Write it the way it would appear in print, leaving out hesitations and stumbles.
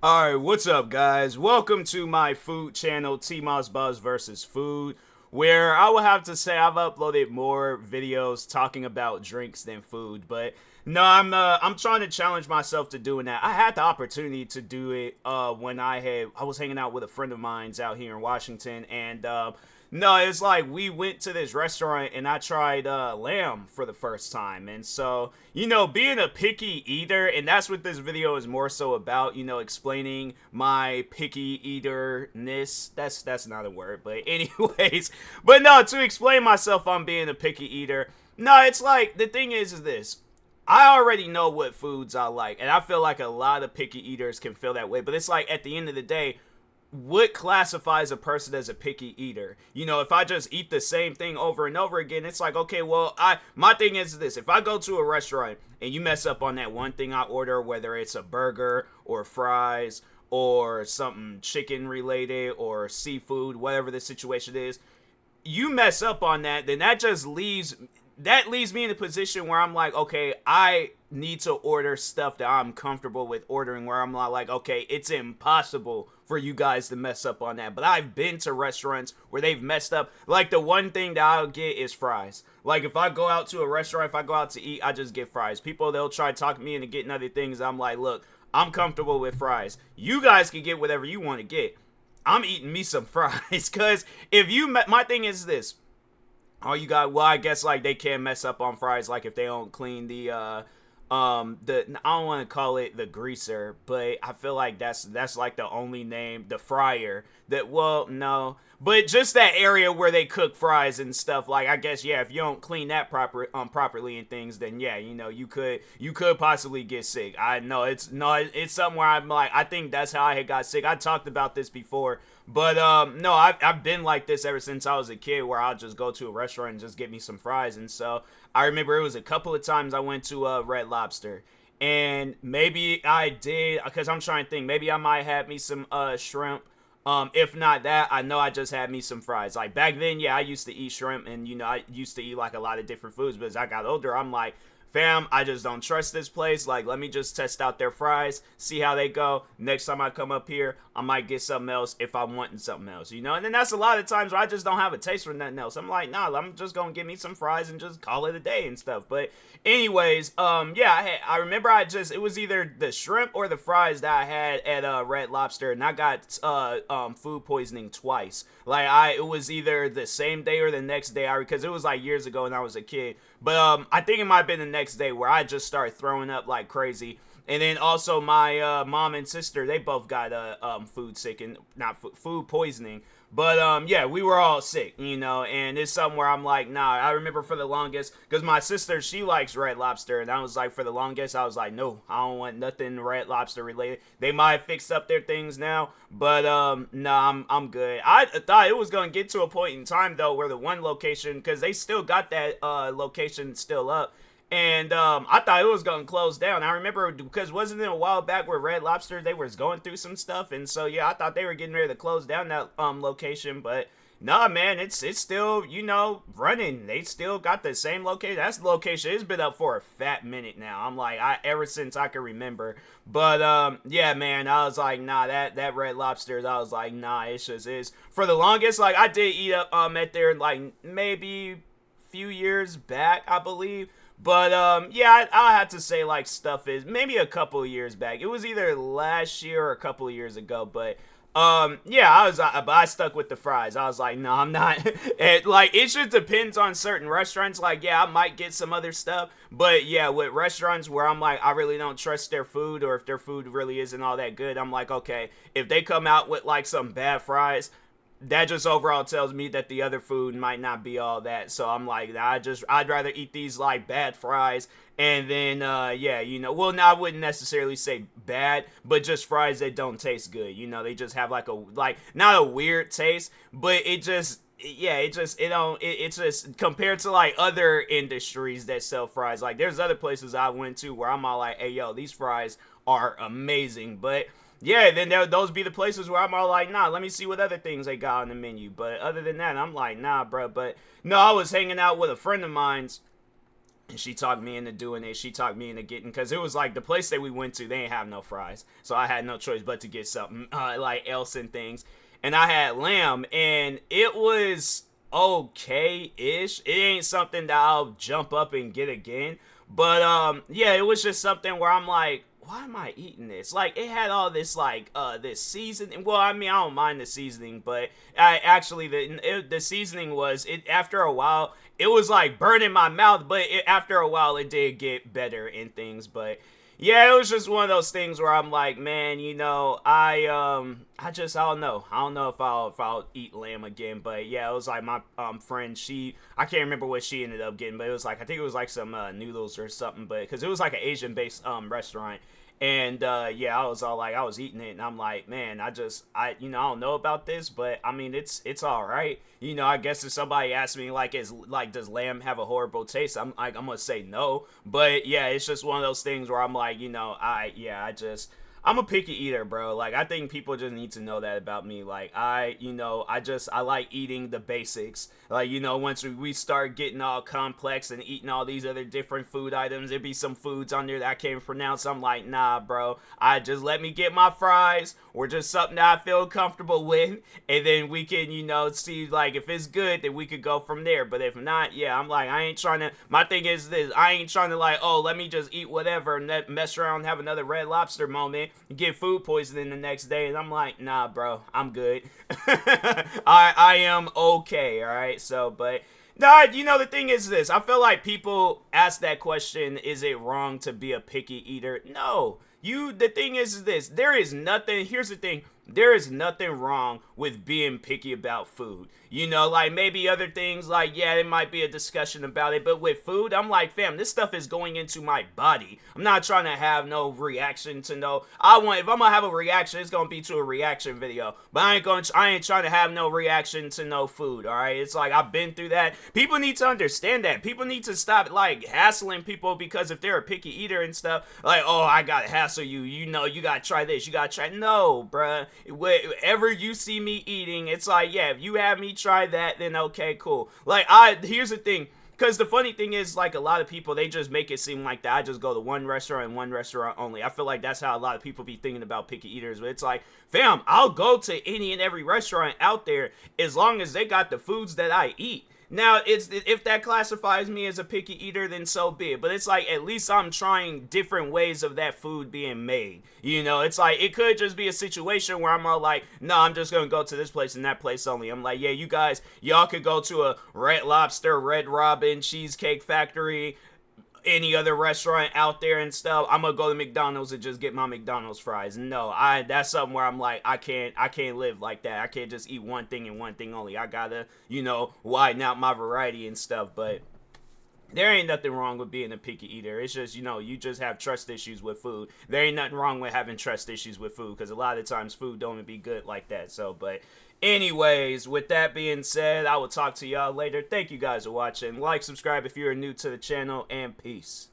Alright, what's up, guys? Welcome to my food channel, TMossBoss versus Food, where I will have to say I've uploaded more videos talking about drinks than food, but no, I'm trying to challenge myself to doing that. I had the opportunity to do it when I was hanging out with a friend of mine's out here in Washington, and no, it's like we went to this restaurant and I tried lamb for the first time. And so, being a picky eater, and that's what this video is more so about, explaining my picky eater-ness. That's not a word, but anyways. But no, to explain myself on being a picky eater, no, it's like, the thing is this. I already know what foods I like, and I feel like a lot of picky eaters can feel that way. But it's like, at the end of the day, what classifies a person as a picky eater? If I just eat the same thing over and over again, it's like, okay, well, my thing is this. If I go to a restaurant and you mess up on that one thing I order, whether it's a burger or fries or something chicken related or seafood, whatever the situation is, you mess up on that, then that leaves me in a position where I'm like, okay, I need to order stuff that I'm comfortable with ordering, where I'm not like, okay, it's impossible for you guys to mess up on that. But I've been to restaurants where they've messed up. Like, the one thing that I'll get is fries. Like, if I go out to a restaurant, if I go out to eat, I just get fries. People, they'll try to talk me into getting other things. I'm like, look, I'm comfortable with fries. You guys can get whatever you want to get. I'm eating me some fries. Because my thing is this. Oh, you got, well, I guess, like, they can mess up on fries, like, if they don't clean I don't want to call it the greaser, but I feel like that's like the only name, the fryer, that, well, no, but just that area where they cook fries and stuff. Like, I guess, yeah, if you don't clean that properly and things, then yeah, you could possibly get sick. I know it's something where I'm like, I think that's how I had got sick. I talked about this before. But no, I've been like this ever since I was a kid, where I'll just go to a restaurant and just get me some fries. And so I remember it was a couple of times I went to Red Lobster, and maybe I did, because I'm trying to think, maybe I might have me some shrimp. If not that, I know I just had me some fries. Like, back then, yeah, I used to eat shrimp, and I used to eat like a lot of different foods. But as I got older, I'm like, fam, I just don't trust this place. Like, let me just test out their fries, see how they go. Next time I come up here, I might get something else if I'm wanting something else, And then that's a lot of times where I just don't have a taste for nothing else. I'm like, nah, I'm just gonna get me some fries and just call it a day and stuff. But anyways, yeah, I remember it was either the shrimp or the fries that I had at Red Lobster, and I got food poisoning twice. Like, it was either the same day or the next day, because it was like years ago when I was a kid. But I think it might have been the next day where I just started throwing up like crazy. And then also my mom and sister, they both got food sick, and not food poisoning. But yeah, we were all sick, and it's something where I'm like, nah. I remember for the longest, because my sister, she likes Red Lobster, and I was like, for the longest, I was like, no, I don't want nothing Red Lobster related. They might have fixed up their things now, but no, I'm good. I thought it was gonna get to a point in time though where the one location, because they still got that location still up. And I thought it was gonna close down. I remember, because wasn't it a while back where Red Lobster, they was going through some stuff, and so yeah, I thought they were getting ready to close down that location, but nah, man, it's still running. They still got the same location. That's the location. It's been up for a fat minute now. I'm like, ever since I can remember. But yeah, man, I was like, nah, that Red Lobster, I was like, nah, it's just is for the longest. Like, I did eat at there like maybe few years back, I believe. But yeah, I had to say, like, stuff is maybe a couple of years back. It was either last year or a couple of years ago. But yeah, but I stuck with the fries. I was like, no, I'm not. Like, it just depends on certain restaurants. Like, yeah, I might get some other stuff, but yeah, with restaurants where I'm like, I really don't trust their food, or if their food really isn't all that good, I'm like, okay, if they come out with like some bad fries, that just overall tells me that the other food might not be all that. So I'm like, I'd rather eat these like bad fries, and then yeah, well, no, I wouldn't necessarily say bad, but just fries that don't taste good. They just have like not a weird taste, but it just, yeah, it's just compared to like other industries that sell fries. Like, there's other places I went to where I'm all like, hey, yo, these fries are amazing. But yeah, then those be the places where I'm all like, nah, let me see what other things they got on the menu. But other than that, I'm like, nah, bro. But no, I was hanging out with a friend of mine's, And she talked me into doing it. She talked me into getting, because it was like the place that we went to, they ain't have no fries. So I had no choice but to get something like else and things. And I had lamb, and it was okay-ish. It ain't something that I'll jump up and get again. But yeah, it was just something where I'm like, why am I eating this? Like, it had all this, like, this seasoning. Well, I mean, I don't mind the seasoning, but the seasoning was, after a while, it was, like, burning my mouth, but after a while, it did get better in things, but yeah, it was just one of those things where I'm like, man, you know, I don't know. I don't know if I'll eat lamb again, but yeah, it was like my friend, I can't remember what she ended up getting, but it was like, I think it was like some noodles or something, but because it was like an Asian based restaurant. And yeah, I was all like, I was eating it, and I'm like, man, I you know, I don't know about this, but I mean, it's all right. You know, I guess if somebody asks me like, does lamb have a horrible taste? I'm gonna say no. But yeah, it's just one of those things where I'm like, you know, I'm a picky eater, bro. Like, I think people just need to know that about me. Like, I like eating the basics. Like, you know, once we start getting all complex and eating all these other different food items, there'd be some foods on there that I can't pronounce. I'm like, nah, bro. I just let me get my fries, or just something that I feel comfortable with, and then we can, you know, see, like, if it's good, then we could go from there. But if not, yeah, I'm like, I ain't trying to, my thing is this, I ain't trying to, like, oh, let me just eat whatever and then mess around and have another Red Lobster moment, get food poisoning the next day. And I'm like, nah, bro, I'm good. I am okay, all right? So, but no, you know, the thing is this. I feel like people ask that question, is it wrong to be a picky eater? No. The thing is this. Here's the thing. There is nothing wrong with being picky about food. You know, like, maybe other things, like, yeah, it might be a discussion about it, but with food, I'm like, fam, this stuff is going into my body. I'm not trying to have no reaction to no, if I'm gonna have a reaction, it's gonna be to a reaction video, but I ain't trying to have no reaction to no food, alright? It's like, I've been through that. People need to understand that. People need to stop, like, hassling people because if they're a picky eater and stuff, like, oh, I gotta hassle you, you know, you gotta try this, you gotta try, no, bruh. Whenever you see me eating, it's like, yeah, if you have me try that, then okay, cool. Like, here's the thing, because the funny thing is, like, a lot of people, they just make it seem like that I just go to one restaurant and one restaurant only. I feel like that's how a lot of people be thinking about picky eaters, but it's like, fam, I'll go to any and every restaurant out there as long as they got the foods that I eat. Now, if that classifies me as a picky eater, then so be it. But it's like, at least I'm trying different ways of that food being made. You know, it's like, it could just be a situation where I'm all like, no, I'm just going to go to this place and that place only. I'm like, yeah, y'all could go to a Red Lobster, Red Robin, Cheesecake Factory, any other restaurant out there and stuff. I'm gonna go to McDonald's and just get my McDonald's fries. No, that's something where I'm like, I can't live like that. I can't just eat one thing and one thing only. I gotta, you know, widen out my variety and stuff. But there ain't nothing wrong with being a picky eater. It's just, you know, you just have trust issues with food. There ain't nothing wrong with having trust issues with food, because a lot of times food don't even be good like that. So, but anyways, with that being said, I will talk to y'all later. Thank you guys for watching. Like, subscribe if you're new to the channel, and peace.